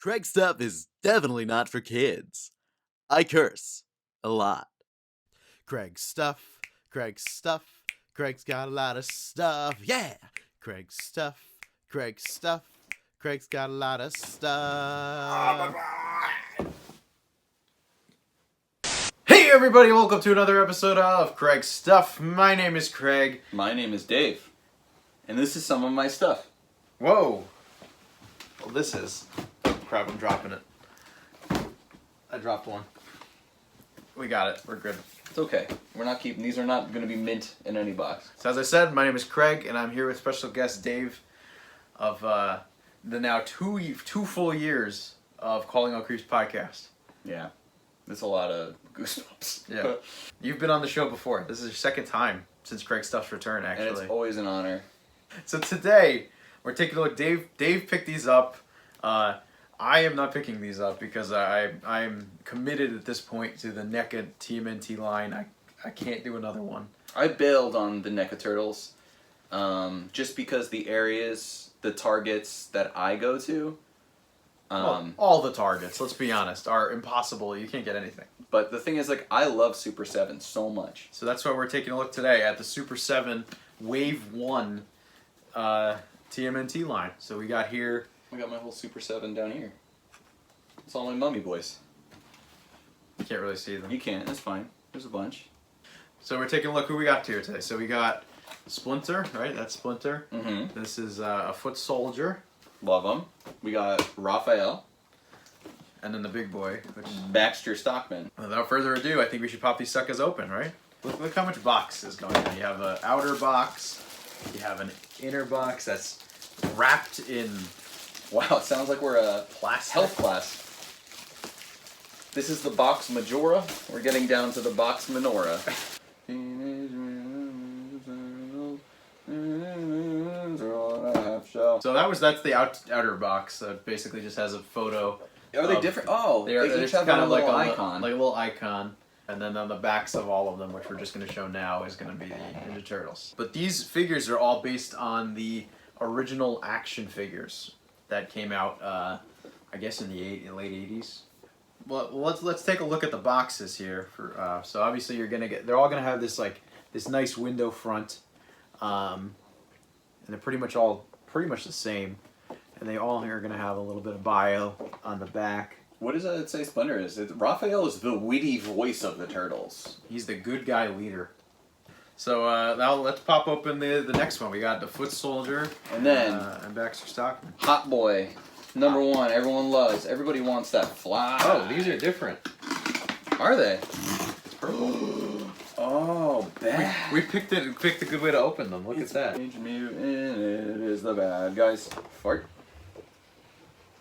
Craig's stuff is definitely not for kids. I curse a lot. Craig's stuff, Craig's stuff, Craig's got a lot of stuff, yeah! Craig's stuff, Craig's stuff, Craig's got a lot of stuff. Hey everybody, welcome to another episode of Craig's Stuff. My name is Craig. My name is Dave. And this is some of my stuff. Whoa. Well, this is... Oh, crap, I'm dropping it. I dropped one. We got it. We're good. It's okay. We're not keeping... These are not going to be mint in any box. So as I said, my name is Craig, and I'm here with special guest Dave of the now two full years of Calling All Creeps podcast. Yeah. That's a lot of goosebumps. Yeah. You've been on the show before. This is your second time since Craig's Stuff's return, actually. And it's always an honor. So today, we're taking a look. Dave picked these up. I am not picking these up because I'm committed at this point to the NECA TMNT line. I can't do another one. I bailed on the NECA Turtles just because the areas, the targets that I go to... well, all the targets, let's be honest, are impossible. You can't get anything. But the thing is, like, I love Super7 so much. So that's why we're taking a look today at the Super7 Wave 1 TMNT line. So we got here... I got my whole Super7 down here. It's all my mummy boys. You can't really see them. You can't, that's fine. There's a bunch. So we're taking a look who we got here today. So we got Splinter, right? That's Splinter. Mm-hmm. This is a foot soldier. Love them. We got Raphael. And then the big boy, which... Baxter Stockman. Without further ado, I think we should pop these suckers open, right? Look how much box is going on. You have an outer box. You have an inner box that's wrapped in... Wow, it sounds like we're a plastic health class. This is the box Majora. We're getting down to the box Menorah. So that's the outer box. It basically just has a photo. Are they different? Oh, they each have kind of a like little icon. like a little icon. And then on the backs of all of them, which we're just going to show now, is going to be the Ninja Turtles. But these figures are all based on the original action figures that came out, I guess, in the late 80s. Well, let's take a look at the boxes here. So obviously they're all gonna have this nice window front, and they're pretty much the same, and they all are gonna have a little bit of bio on the back. What does it say Splinter is? Raphael is the witty voice of the Turtles. He's the good guy leader. So now let's pop open the next one. We got the Foot Soldier, and then and Baxter Stockman. Hot Boy, number one. Everyone loves. Everybody wants that fly. Oh, these are different. Are they? It's purple. Oh, bad. We picked a good way to open them. Look at that. Teenage Mutant, it is the bad guys. Fart.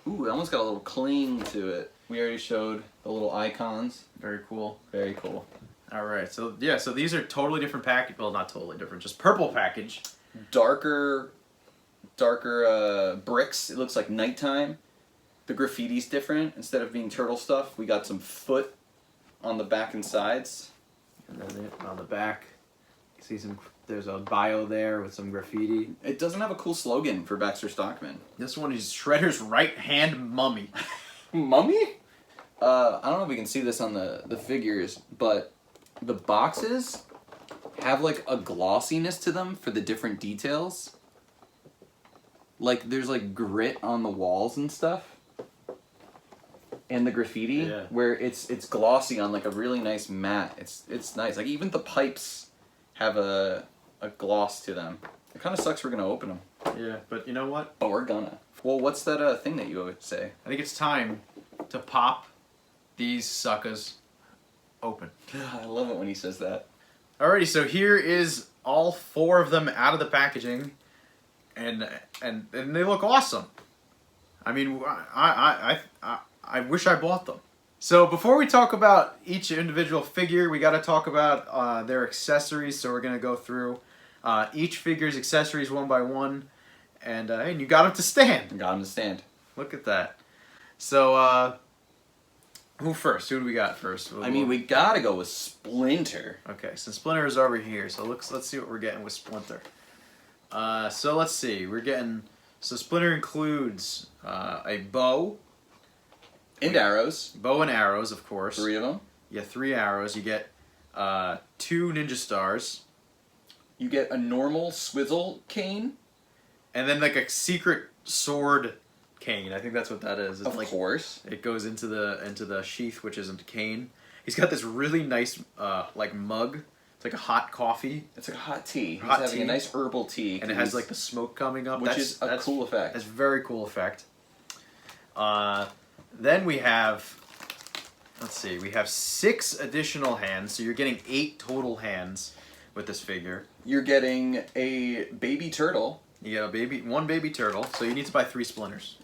Ooh, it almost got a little cling to it. We already showed the little icons. Very cool. Very cool. All right, so yeah, so these are totally different package. Well, not totally different, just purple package. Darker bricks. It looks like nighttime. The graffiti's different. Instead of being turtle stuff, we got some foot on the back and sides. And then on the back, you see there's a bio there with some graffiti. It doesn't have a cool slogan for Baxter Stockman. This one is Shredder's right hand mummy. Mummy? I don't know if we can see this on the figures, but the boxes have like a glossiness to them for the different details. Like there's like grit on the walls and stuff. And the graffiti, where it's glossy on like a really nice matte. It's nice. Like even the pipes have a gloss to them. It kind of sucks we're gonna open them. Yeah, but you know what? But we're gonna. Well, what's that thing that you always say? I think it's time to pop these suckers open. I love it when he says that. Alrighty, so here is all four of them out of the packaging, and they look awesome. I mean, I wish I bought them. So before we talk about each individual figure, we got to talk about their accessories. So we're gonna go through each figure's accessories one by one, and you got them to stand. Got him to stand. Look at that. So who first? Who do we got first? I mean, we gotta go with Splinter. Okay, so Splinter is over here. So let's see what we're getting with Splinter. So let's see. So Splinter includes a bow, And arrows. Bow and arrows, of course. 3 of them. You get 3 arrows. You get 2 ninja stars. You get a normal swizzle cane. And then like a secret sword cane. I think that's what that is. It's Of like, course. It goes into the sheath, which isn't a cane. He's got this really nice like mug. It's like a hot coffee. It's like a hot tea. Hot He's having tea. a nice herbal tea. And it has like the smoke coming up. Which is a cool effect. That's a very cool effect. Then we have, let's see, we have 6 additional hands. So you're getting 8 total hands with this figure. You're getting a baby turtle. You get one baby turtle, so you need to buy 3 splinters.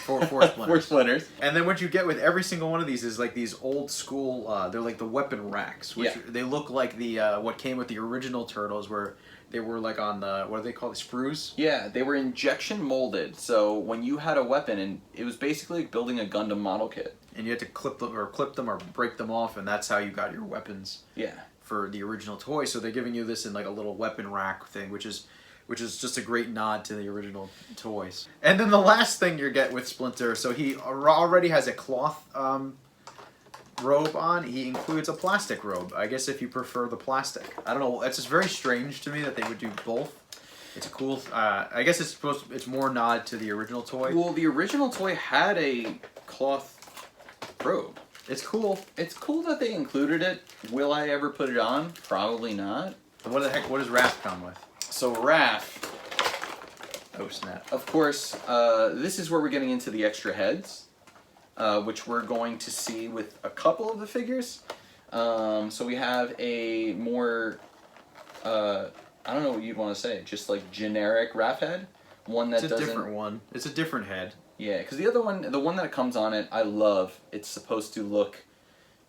4 splinters. 4 splinters. And then what you get with every single one of these is like these old school, they're like the weapon racks, which they look like the what came with the original turtles, where they were like on the, what do they call the sprues? Yeah, they were injection molded, so when you had a weapon, and it was basically like building a Gundam model kit. And you had to clip them or break them off, and that's how you got your weapons. Yeah. For the original toy, so they're giving you this in like a little weapon rack thing, which is just a great nod to the original toys. And then the last thing you get with Splinter, so he already has a cloth robe on. He includes a plastic robe. I guess if you prefer the plastic. I don't know. It's just very strange to me that they would do both. It's a cool. I guess it's more nod to the original toy. Well, the original toy had a cloth robe. It's cool. It's cool that they included it. Will I ever put it on? Probably not. What the heck? What does Raph come with? So Raph, Oh snap! of course, this is where we're getting into the extra heads, which we're going to see with a couple of the figures. So we have a more, I don't know what you'd want to say, just like generic Raph head. One that doesn't... different one. It's a different head. Yeah, because the other one, the one that comes on it, I love. It's supposed to look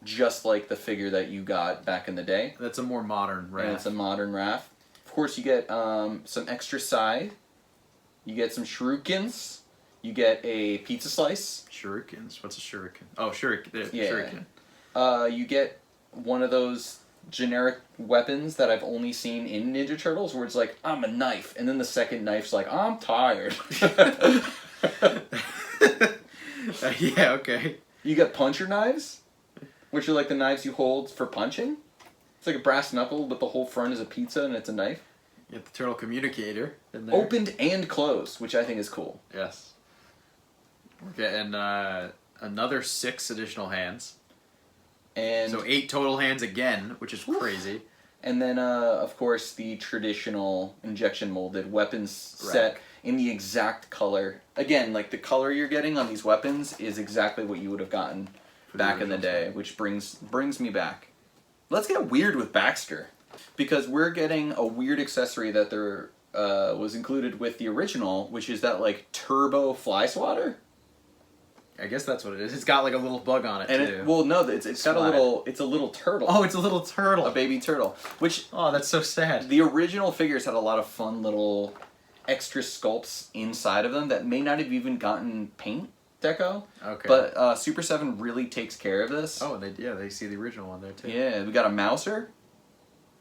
just like the figure that you got back in the day. That's a more modern Raph. And it's a modern Raph. Of course, you get some extra side. You get some shurikens. You get a pizza slice. Shurikens? What's a shuriken? Oh, shuriken. Yeah. Shuriken. You get one of those generic weapons that I've only seen in Ninja Turtles, where it's like, I'm a knife, and then the second knife's like, I'm tired. Yeah, okay. You get puncher knives, which are like the knives you hold for punching. It's like a brass knuckle, but the whole front is a pizza and it's a knife. You get the turtle communicator in there. Opened and closed, which I think is cool. Yes. We're getting another 6 additional hands. And so 8 total hands again, which is crazy. And then, of course, the traditional injection molded weapons set in the exact color. Again, like the color you're getting on these weapons is exactly what you would have gotten back in the day, which brings me back. Let's get weird with Baxter, because we're getting a weird accessory that there was included with the original, which is that like turbo fly swatter. I guess that's what it is. It's got like a little bug on it too. It's got a little. It's a little turtle. Oh, it's a little turtle. A baby turtle. Which that's so sad. The original figures had a lot of fun little extra sculpts inside of them that may not have even gotten paint deco. Okay. But Super7 really takes care of this. Oh, they see the original one there too. Yeah, we got a Mouser.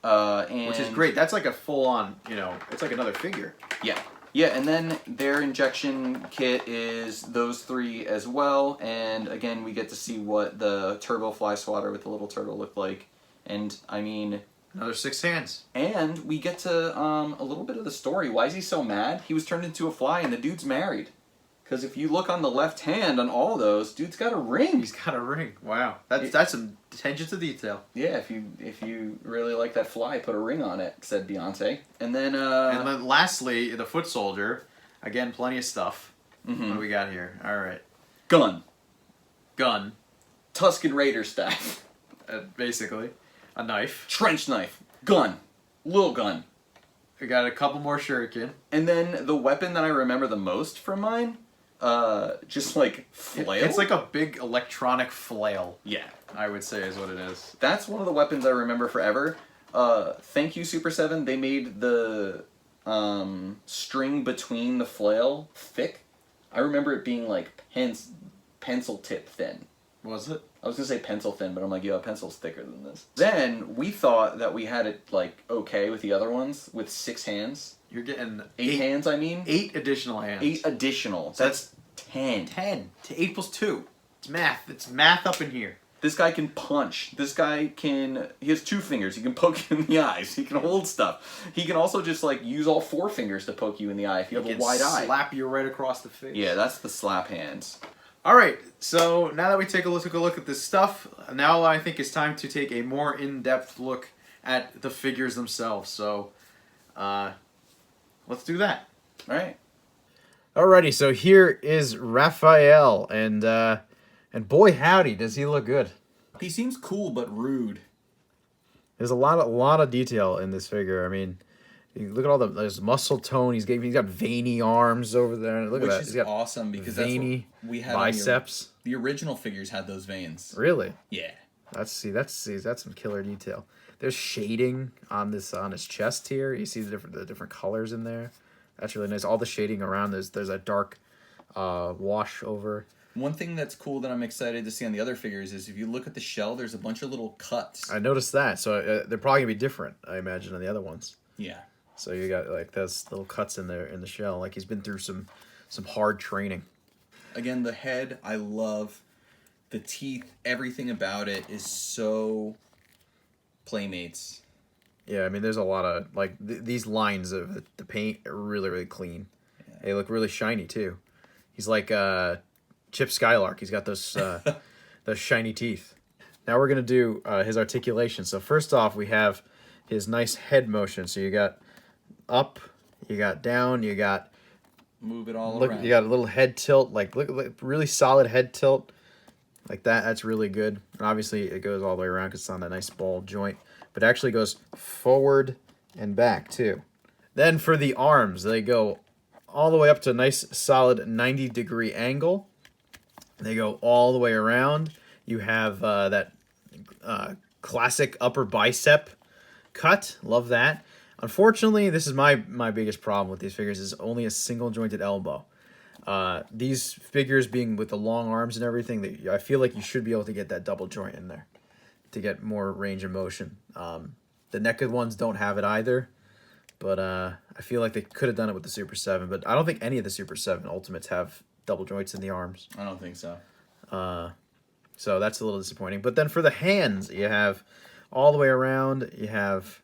And which is great. That's like a full-on, it's like another figure. Yeah. Yeah, and then their injection kit is those 3 as well, and again, we get to see what the turbo fly swatter with the little turtle looked like, and I mean... Another 6 hands. And we get to a little bit of the story. Why is he so mad? He was turned into a fly, and the dude's married. Because if you look on the left hand on all those, dude's got a ring. He's got a ring. Wow, that's some attention to detail. Yeah, if you really like that fly, put a ring on it," said Beyonce. And then lastly, the foot soldier. Again, plenty of stuff. Mm-hmm. What do we got here? All right. Gun. Tusken Raider staff. Basically, a knife. Trench knife. Gun. Lil gun. We got a couple more shuriken. And then the weapon that I remember the most from mine. Just like flail. It's like a big electronic flail. Yeah, I would say is what it is. That's one of the weapons I remember forever. Thank you, Super7. They made the string between the flail thick. I remember it being like pencil tip thin. Was it? I was gonna say pencil thin, but I'm like, yeah, pencil's thicker than this. Then we thought that we had it like okay with the other ones with 6 hands. You're getting 8 hands, I mean. 8 additional hands. 8 additional. So that's 10. 10. 8 plus 2. It's math. It's math up in here. This guy can punch. This guy can... He has 2 fingers. He can poke you in the eyes. He can hold stuff. He can also just, like, use all 4 fingers to poke you in the eye if you have a wide eye. Slap you right across the face. Yeah, that's the slap hands. Alright, so now that we took a look at this stuff, now I think it's time to take a more in-depth look at the figures themselves. So, let's do that. Alright. Alrighty, so here is Raphael, and boy howdy, does he look good. He seems cool but rude. There's a lot of detail in this figure. I mean, you look at all there's muscle tone. He's got veiny arms over there. Look at that. Which He's is got awesome because veiny that's what we had biceps. The original figures had those veins. Really? Yeah. That's some killer detail. There's shading on his chest here. You see the different colors in there. That's really nice. All the shading around there's a dark wash over. One thing that's cool that I'm excited to see on the other figures is if you look at the shell, there's a bunch of little cuts. I noticed that. So they're probably gonna be different, I imagine, than the other ones. Yeah. So you got like those little cuts in there in the shell, like he's been through some hard training. Again, the head, I love. The teeth, everything about it is so Playmates. Yeah, I mean, there's a lot of like these lines of the paint are really clean. Yeah. They look really shiny too. He's like Chip Skylark. He's got those those shiny teeth. Now we're gonna do his articulation. So first off, we have his nice head motion. So you got up, you got down, you got move it all around. You got a little head tilt, like look really solid head tilt, like that. That's really good. And obviously, it goes all the way around because it's on that nice ball joint. But it actually goes forward and back too. Then for the arms, they go all the way up to a nice solid 90-degree angle. They go all the way around. You have that classic upper bicep cut. Love that. Unfortunately, this is my biggest problem with these figures is only a single jointed elbow. These figures being with the long arms and everything, I feel like you should be able to get that double joint in there to get more range of motion. The naked ones don't have it either, but I feel like they could have done it with the Super 7, but I don't think any of the Super 7 Ultimates have double joints in the arms. I don't think so. So that's a little disappointing. But then for the hands, you have all the way around, you have...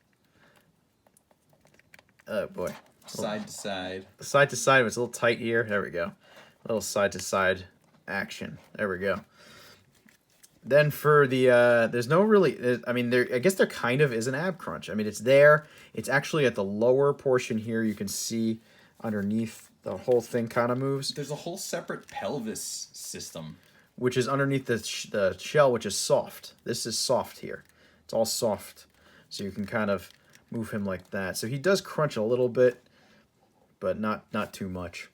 Oh, boy. Side to side. Side to side, it's a little tight here. There we go. A little side to side action. There we go. Then for the, there's no really, I mean, I guess there kind of is an ab crunch. I mean, it's there. It's actually at the lower portion here. You can see underneath the whole thing kind of moves. There's a whole separate pelvis system. Which is underneath the shell, which is soft. This is soft here. It's all soft. So you can kind of move him like that. So he does crunch a little bit, but not too much.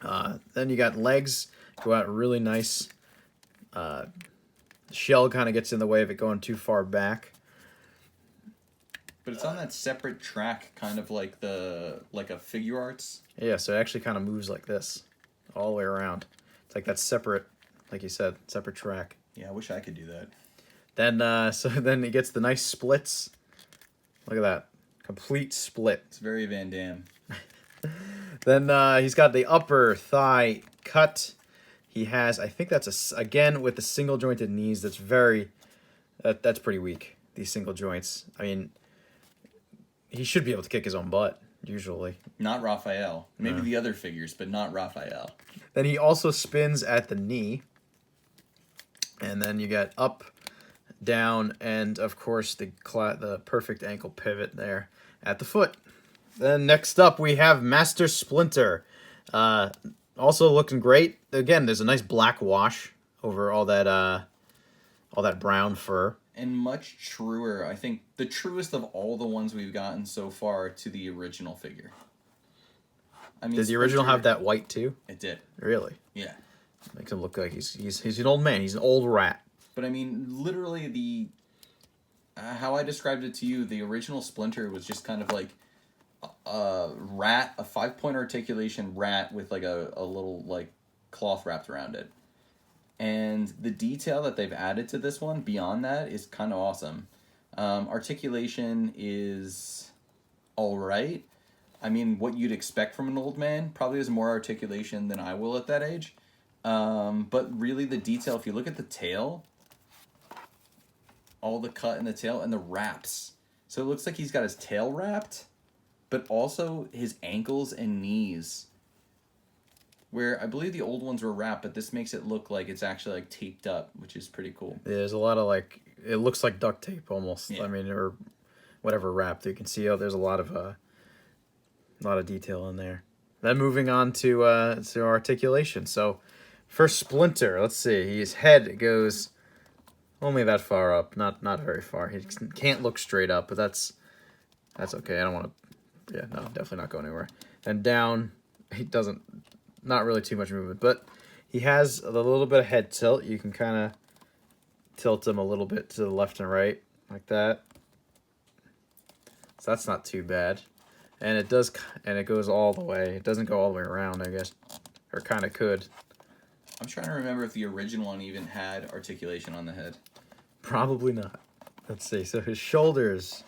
Then you got legs. Go out really nice. Shell kind of gets in the way of it going too far back. But it's on that separate track, kind of like a figure arts. Yeah, so it actually kind of moves like this, all the way around. It's like that separate, like you said, separate track. Yeah, I wish I could do that. Then, so then he gets the nice splits. Look at that, complete split. It's very Van Damme. Then he's got the upper thigh cut. He has, I think that's again with the single jointed knees. That's that's pretty weak. These single joints. I mean, he should be able to kick his own butt usually. Not Raphael. Maybe the other figures, but not Raphael. Then he also spins at the knee, and then you got up, down, and of course the perfect ankle pivot there at the foot. Then next up we have Master Splinter. Also looking great. Again, there's a nice black wash over all that brown fur. And much truer. I think the truest of all the ones we've gotten so far to the original figure. I mean, did the original have that white too? It did. Really? Yeah. Makes him look like he's an old man. He's an old rat. But I mean, literally how I described it to you, the original Splinter was just kind of like a rat, a 5-point articulation rat with like a little like cloth wrapped around it. And the detail that they've added to this one beyond that is kind of awesome. Articulation is all right. I mean, what you'd expect from an old man. Probably has more articulation than I will at that age. But really the detail, if you look at the tail, all the cut in the tail and the wraps. So it looks like he's got his tail wrapped, but also his ankles and knees. Where I believe the old ones were wrapped, but this makes it look like it's actually like taped up, which is pretty cool. Yeah, there's a lot of like, it looks like duct tape almost. Yeah. I mean, or whatever wrapped. You can see there's a lot of detail in there. Then moving on to articulation. So for Splinter, let's see, his head goes only that far up, not very far. He can't look straight up, but that's okay. I don't want to. Yeah, no, definitely not going anywhere. And down, he doesn't. Not really too much movement, but he has a little bit of head tilt. You can kind of tilt him a little bit to the left and right, like that. So that's not too bad. And it goes all the way. It doesn't go all the way around, I guess. Or kind of could. I'm trying to remember if the original one even had articulation on the head. Probably not. Let's see. So his shoulders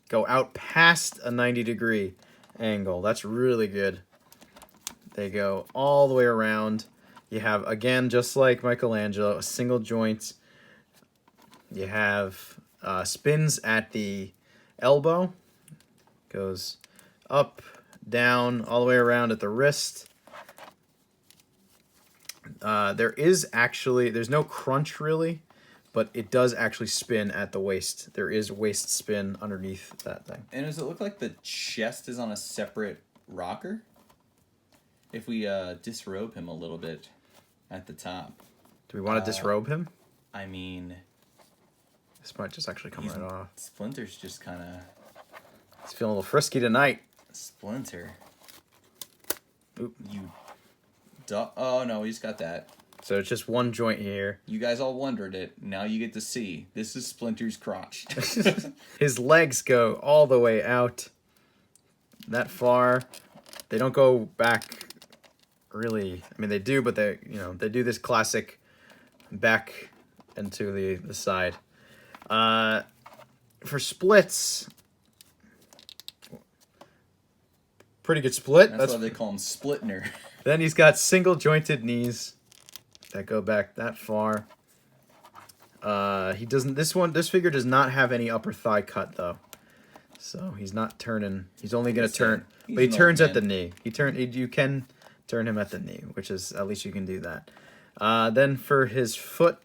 go out past a 90-degree angle. That's really good. They go all the way around. You have, again, just like Michelangelo, a single joint. You have spins at the elbow. Goes up, down, all the way around at the wrist. There's no crunch really, but it does actually spin at the waist. There is waist spin underneath that thing. And does it look like the chest is on a separate rocker? If we disrobe him a little bit at the top. Do we want to disrobe him? I mean, This might just actually come right off. Splinter's just kind of... He's feeling a little frisky tonight. Splinter. Oop. Oh, no, he's got that. So it's just one joint here. You guys all wondered it. Now you get to see. This is Splinter's crotch. His legs go all the way out. That far. They don't go back really. I mean, they do, but they do this classic back into the side. For splits, pretty good split. That's why they call him Splitner. Then he's got single jointed knees that go back that far. He doesn't. This figure does not have any upper thigh cut though, so he's not turning. He's only gonna turn, but he turns at the knee. You can turn him at the knee, which is at least you can do that. Then for his foot,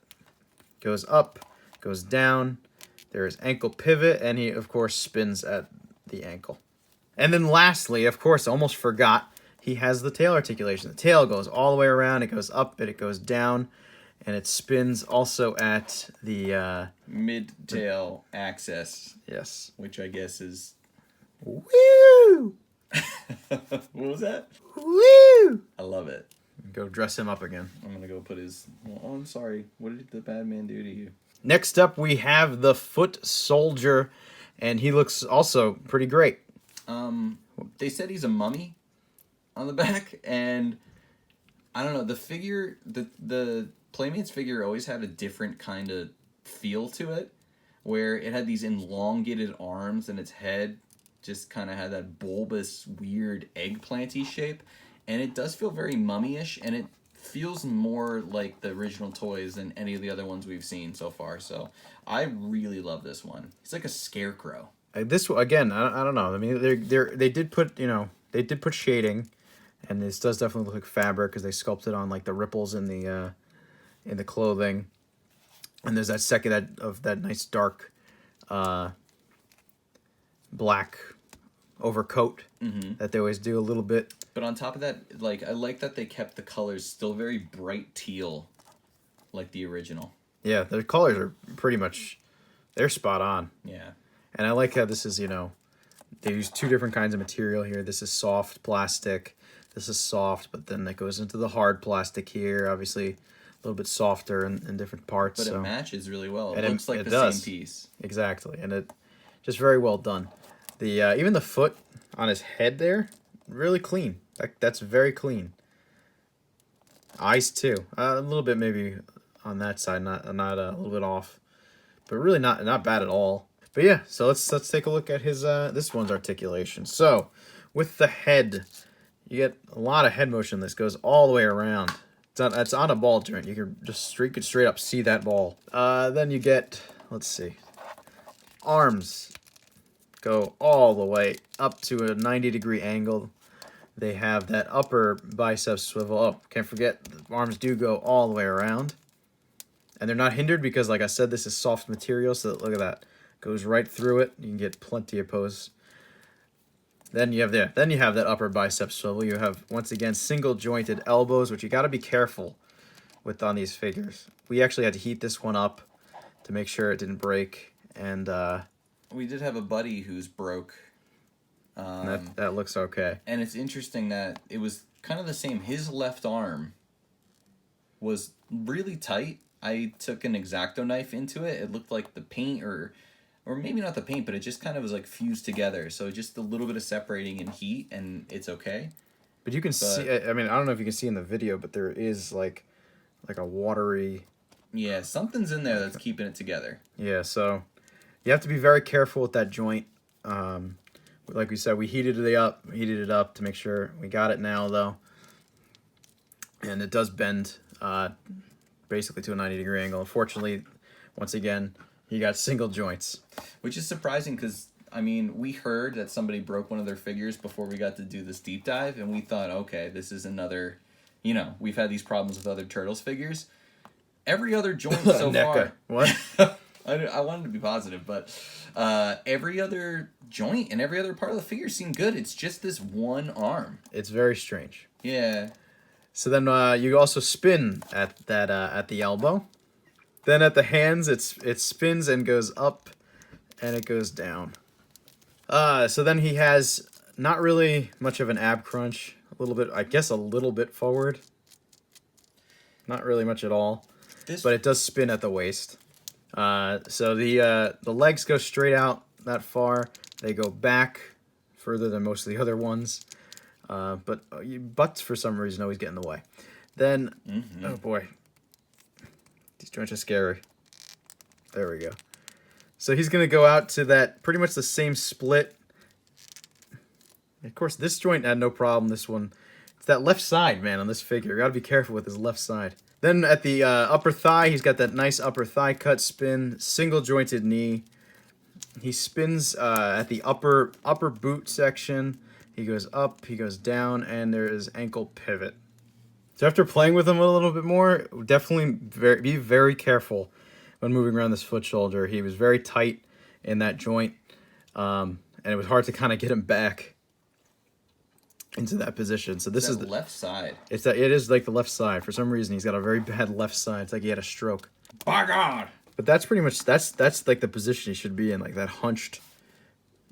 goes up, goes down. There's ankle pivot, and he of course spins at the ankle. And then lastly, of course, I almost forgot, he has the tail articulation. The tail goes all the way around. It goes up, and it goes down, and it spins also at the mid-tail axis. Yes. Which I guess is... Woo! What was that? Woo! I love it. Go dress him up again. I'm going to go put his... Oh, I'm sorry. What did the bad man do to you? Next up, we have the Foot Soldier, and he looks also pretty great. They said he's a mummy on the back, and I don't know, the figure, the Playmates figure always had a different kind of feel to it, where it had these elongated arms, and its head just kind of had that bulbous, weird eggplanty shape, and it does feel very mummy-ish, and it feels more like the original toys than any of the other ones we've seen so far, so I really love this one. It's like a scarecrow. This again, I don't know. I mean, they did put shading, and this does definitely look like fabric because they sculpted on like the ripples in the clothing, and there's that second of that nice dark, black overcoat that they always do a little bit. But on top of that, like I like that they kept the colors still very bright teal, like the original. Yeah, the colors are pretty much, they're spot on. Yeah. And I like how this is, they use two different kinds of material here. This is soft plastic. This is soft, but then it goes into the hard plastic here. Obviously, a little bit softer in different parts. But it matches really well. It and looks like it the does. same piece. Exactly, and it just very well done. The even the foot on his head there, really clean. That's very clean. Eyes too, a little bit maybe on that side, not a little bit off, but really not bad at all. But yeah, so let's take a look at his this one's articulation. So with the head, You get a lot of head motion. This goes all the way around. It's on a ball joint. You can just straight up see that ball. Then you get, let's see, arms go all the way up to a 90-degree angle. They have that upper bicep swivel. Oh, can't forget, the arms do go all the way around. And they're not hindered because, like I said, this is soft material, so look at that. Goes right through it. You can get plenty of pose. Then you have that upper bicep swivel. You have, once again, single jointed elbows, which you got to be careful with on these figures. We actually had to heat this one up to make sure it didn't break. And we did have a buddy who's broke. That looks okay. And it's interesting that it was kind of the same. His left arm was really tight. I took an X-Acto knife into it. It looked like the paint, or maybe not the paint, but it just kind of was like fused together. So just a little bit of separating in heat, and it's okay. But you can see, I mean, I don't know if you can see in the video, but there is like a watery... Yeah, something's in there that's keeping it together. Yeah, so you have to be very careful with that joint. Like we said, we heated it up to make sure we got it now, though. And it does bend basically to a 90-degree angle. Unfortunately, once again, you got single joints. Which is surprising because, I mean, we heard that somebody broke one of their figures before we got to do this deep dive, and we thought, okay, this is another, we've had these problems with other Turtles figures. Every other joint so far... What? I wanted to be positive, but every other joint and every other part of the figure seemed good. It's just this one arm. It's very strange. Yeah. So then you also spin at that at the elbow. Then at the hands, it spins and goes up, and it goes down. So then he has not really much of an ab crunch. A little bit, I guess, a little bit forward. Not really much at all. But it does spin at the waist. So the legs go straight out that far. They go back further than most of the other ones. But butts, for some reason, always get in the way. Then, oh boy. These joints are scary. There we go. So he's going to go out to that, pretty much the same split. Of course, this joint had no problem. This one, it's that left side, man, on this figure. You got to be careful with his left side. Then at the upper thigh, he's got that nice upper thigh cut spin, single jointed knee. He spins at the upper boot section. He goes up, he goes down, and there is ankle pivot. So after playing with him a little bit more, definitely be very careful when moving around this foot shoulder. He was very tight in that joint, and it was hard to kind of get him back into that position. So this is the left side. It is like the left side. For some reason, he's got a very bad left side. It's like he had a stroke. By God! But that's pretty much that's like the position he should be in, like that hunched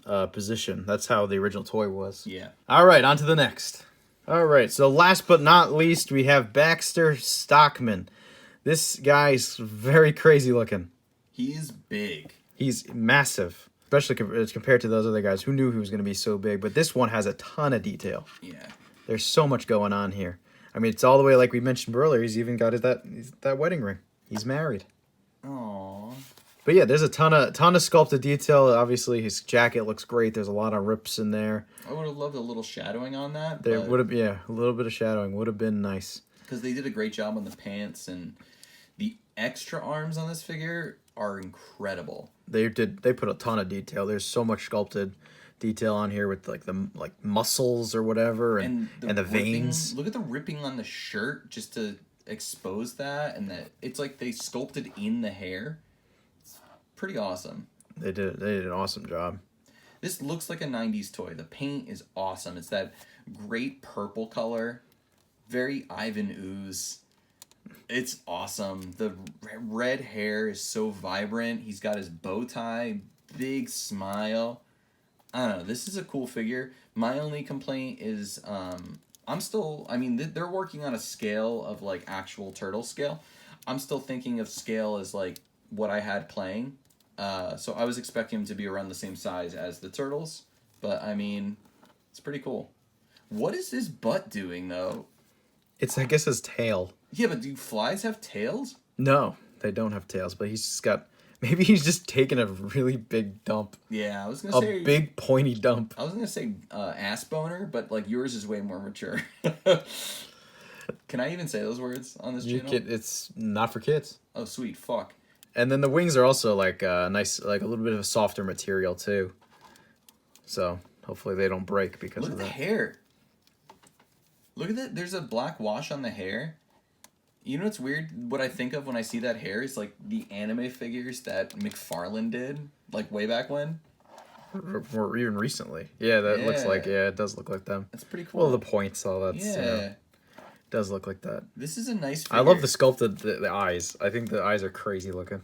position. That's how the original toy was. Yeah. All right, on to the next. All right, so last but not least, we have Baxter Stockman. This guy's very crazy looking. He's big. He's massive, especially compared to those other guys. Who knew he was going to be so big? But this one has a ton of detail. Yeah. There's so much going on here. I mean, it's all the way, like we mentioned earlier, he's even got that wedding ring. He's married. Aww. But yeah, there's a ton of sculpted detail. Obviously, his jacket looks great. There's a lot of rips in there. I would have loved a little shadowing on that. There would have, a little bit of shadowing would have been nice. Because they did a great job on the pants, and the extra arms on this figure are incredible. They put a ton of detail. There's so much sculpted detail on here with like the muscles or whatever, and the veins. Look at the ripping on the shirt just to expose that, and that it's like they sculpted in the hair. Pretty awesome. They did an awesome job. This looks like a 90s toy. The paint is awesome. It's that great purple color. Very Ivan Ooze. It's awesome. The red hair is so vibrant. He's got his bow tie. Big smile. I don't know. This is a cool figure. My only complaint is they're working on a scale of like actual turtle scale. I'm still thinking of scale as like what I had playing. So I was expecting him to be around the same size as the turtles, but I mean, it's pretty cool. What is his butt doing though? It's, I guess, his tail. Yeah, but do flies have tails? No, they don't have tails, but he's got Maybe he's just taking a really big dump. Yeah, I was gonna say a big pointy dump. I was gonna say ass boner, but like yours is way more mature. Can I even say those words on this channel? It's not for kids. Oh, sweet, fuck. And then the wings are also like nice, like a little bit of a softer material too. So hopefully they don't break because Look of at that. the hair. Look at that. There's a black wash on the hair. You know what's weird? What I think of when I see that hair is like the anime figures that McFarlane did, like way back when. Or even recently. Yeah, that looks like, it does look like them. That's pretty cool. Well, the points, all that. Yeah. Does look like that. This is a nice figure. I love the sculpted the eyes. I think the eyes are crazy looking.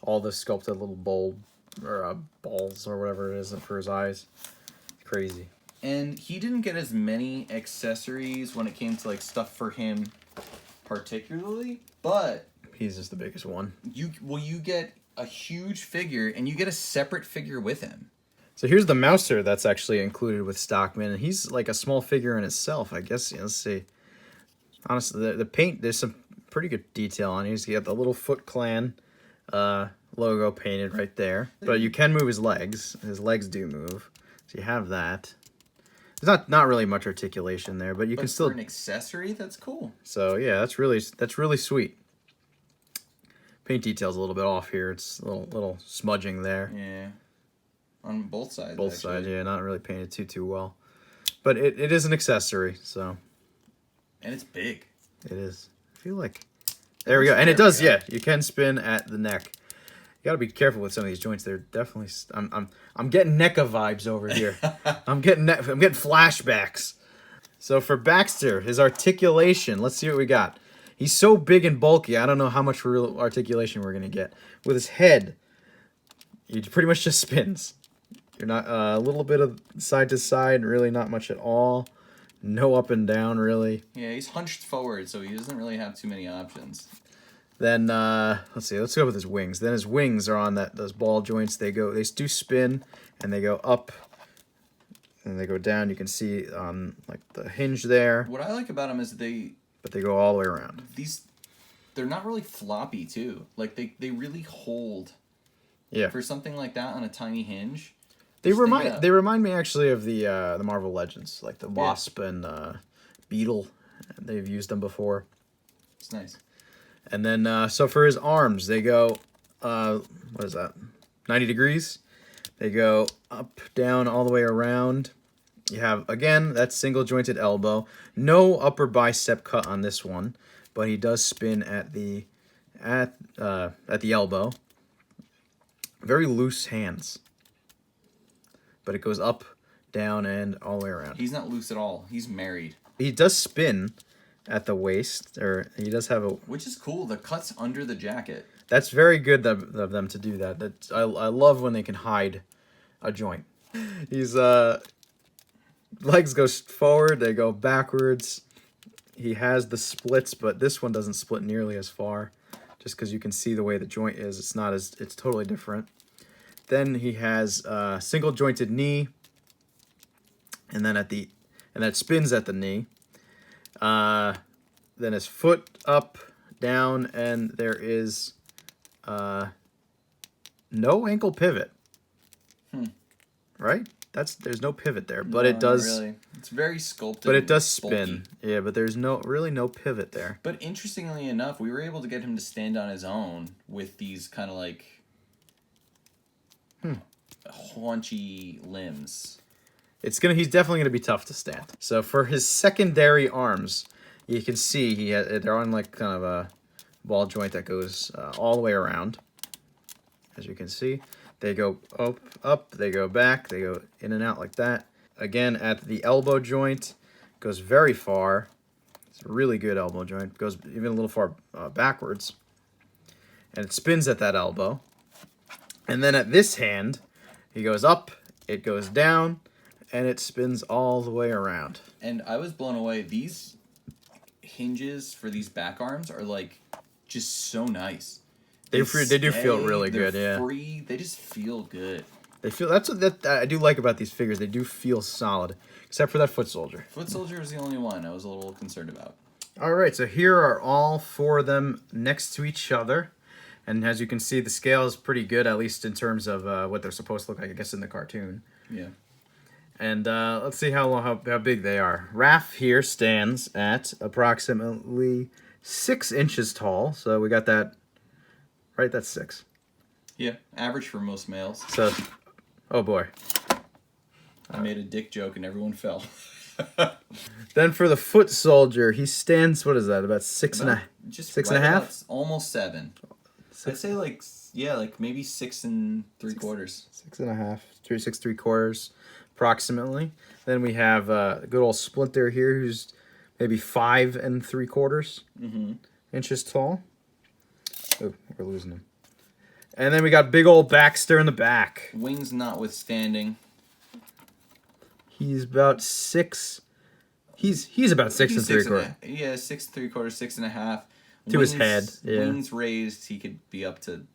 All the sculpted little balls or whatever it is for his eyes. Crazy. And he didn't get as many accessories when it came to like stuff for him particularly, but He's just the biggest one. you get a huge figure and you get a separate figure with him. So here's the Mouser that's actually included with Stockman, and he's like a small figure in itself, I guess. Let's see. Honestly, the paint, there's some pretty good detail on it. He's got the little Foot Clan logo painted right there. But you can move his legs. His legs do move. So you have that. There's not really much articulation there, but you can still... for an accessory, that's cool. So yeah, that's really sweet. Paint detail's a little bit off here. It's a little smudging there. Yeah. On both sides, Both actually. sides, yeah, not really painted too well. But it is an accessory, so... And it's big. It is. I feel like... There we go. And it does, yeah. You can spin at the neck. You gotta be careful with some of these joints. They're definitely... I'm getting NECA vibes over here. I'm getting flashbacks. So for Baxter, his articulation, let's see what we got. He's so big and bulky, I don't know how much real articulation we're gonna get. With his head, he pretty much just spins. You're not a little bit of side to side, really not much at all. No up and down, really. Yeah, he's hunched forward, so he doesn't really have too many options. Then let's see. Let's go with his wings. Then his wings are on those ball joints. They do spin, and they go up, and they go down. You can see on like the hinge there. What I like about him is But they go all the way around. They're not really floppy too. Like they really hold. Yeah. For something like that on a tiny hinge. They remind me actually of the Marvel Legends, like the Wasp and Beetle. They've used them before. It's nice. And then so for his arms, they go what is that? 90 degrees. They go up, down, all the way around. You have again that single jointed elbow. No upper bicep cut on this one, but he does spin at the elbow. Very loose hands. But it goes up, down, and all the way around. He's not loose at all. He's married. He does spin at the waist, or he does have a... Which is cool. The cut's under the jacket. That's very good of them to do that. I love when they can hide a joint. He's legs go forward, they go backwards. He has the splits, but this one doesn't split nearly as far, just because you can see the way the joint is. It's totally different. Then he has single jointed knee, and then that spins at the knee. Then his foot up, down, and there is no ankle pivot. Right? There's no pivot there, but it does. Really. It's very sculpted. But it does spin. Bulky. Yeah, but there's really no pivot there. But interestingly enough, we were able to get him to stand on his own with these kind of like haunchy limbs. He's definitely gonna be tough to stand. So for his secondary arms, you can see they're on like kind of a ball joint that goes all the way around. As you can see, they go up, they go back, they go in and out like that. Again, at the elbow joint, goes very far. It's a really good elbow joint. Goes even a little far backwards, and it spins at that elbow. And then at this hand, he goes up, it goes down, and it spins all the way around. And I was blown away. These hinges for these back arms are like just so nice. They do feel really good, yeah. Free. They just feel good. They feel that's what I do like about these figures. They do feel solid, except for that foot soldier. Foot soldier is the only one I was a little concerned about. All right, so here are all four of them next to each other, And as you can see, the scale is pretty good, at least in terms of what they're supposed to look like, I guess, in the cartoon. Yeah. And let's see how big they are. Raph here stands at approximately 6 inches tall. So we got that, right? That's 6. Yeah, average for most males. So, oh boy. I made a dick joke and everyone fell. Then for the foot soldier, he stands, what is that, about 6 and a Just 6 right and a half? about almost 7. I'd say like, yeah, like maybe 6 3/4. 6 and a half, 6 3/4, approximately. Then we have good old Splinter here, who's maybe 5 3/4 inches tall. Oh, we're losing him. And then we got big old Baxter in the back. Wings notwithstanding. He's about 6. He's about 6 and 3/4. Yeah, 6 3/4, 6 and a half. To his head, yeah. Wings raised, he could be up to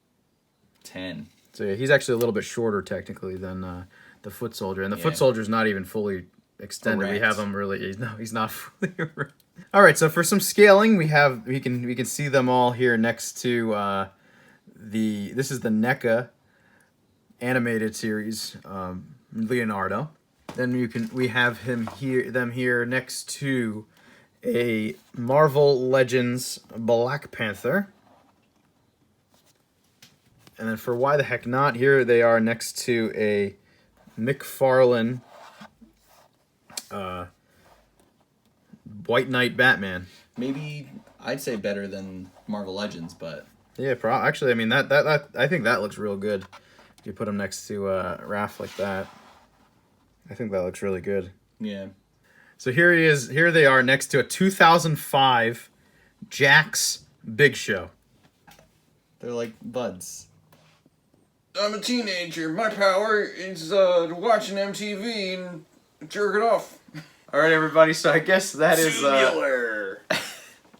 10. So yeah, he's actually a little bit shorter technically than the foot soldier, and the foot soldier's not even fully extended. Erect. We have him really. No, he's not fully erect. All right, so for some scaling, we can see them all here next to this is the NECA animated series, Leonardo. Then we have them here next to a Marvel Legends Black Panther. And then for Why the Heck Not, here they are next to a McFarlane White Knight Batman. Maybe I'd say better than Marvel Legends, but Yeah, actually, I mean that I think that looks real good. If you put him next to Raph like that, I think that looks really good. yeah. So here he is. Here they are next to a 2005 Jax Big Show. They're like buds. I'm a teenager. My power is watching MTV and jerk it off. All right, everybody. So I guess that is Tubular.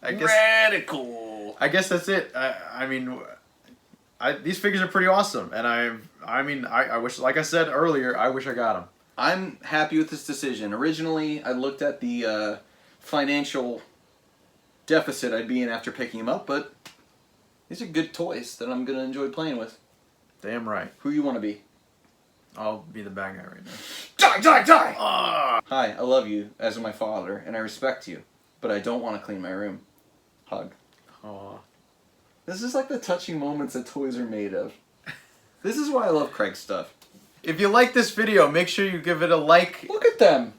I guess Radical. I guess that's it. I mean, these figures are pretty awesome, and I wish, like I said earlier, I wish I got them. I'm happy with this decision. Originally, I looked at the financial deficit I'd be in after picking them up, but these are good toys that I'm going to enjoy playing with. Damn right. Who you want to be? I'll be the bad guy right now. Die, die, die! Hi, I love you as my father, and I respect you, but I don't want to clean my room. Hug. Aw. This is like the touching moments that toys are made of. This is why I love Craig's stuff. If you like this video, make sure you give it a like, Look at them.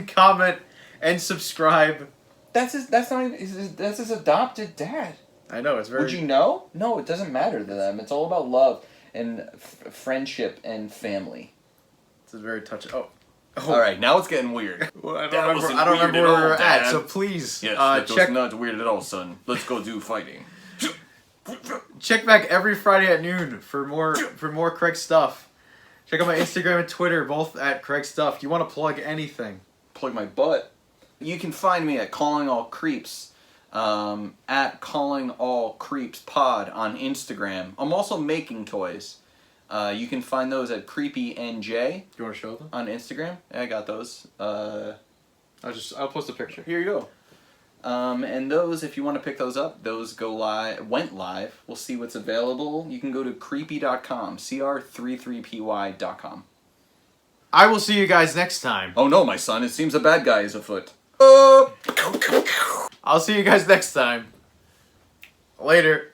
comment, and subscribe. That's his adopted dad. I know, it's very... Would you know? No, it doesn't matter to them. It's all about love and friendship and family. It's a very touching... Oh. All right, now it's getting weird. Well, I don't remember where we're at, so please check. Not weird at all, son. Let's go do fighting. Check back every Friday at noon for more Craig stuff. Check out my Instagram and Twitter, both at Craig Stuff. Do you want to plug anything? Plug my butt. You can find me at Calling All Creeps, at Calling All Creeps Pod on Instagram. I'm also making toys. You can find those at CreepyNJ. You want to show them? On Instagram. Yeah, I got those. I'll post a picture. Here you go. And those, if you want to pick those up, those went live. We'll see what's available. You can go to creepy.com, cr33py.com. I will see you guys next time. Oh no, my son, it seems a bad guy is afoot. I'll see you guys next time. Later.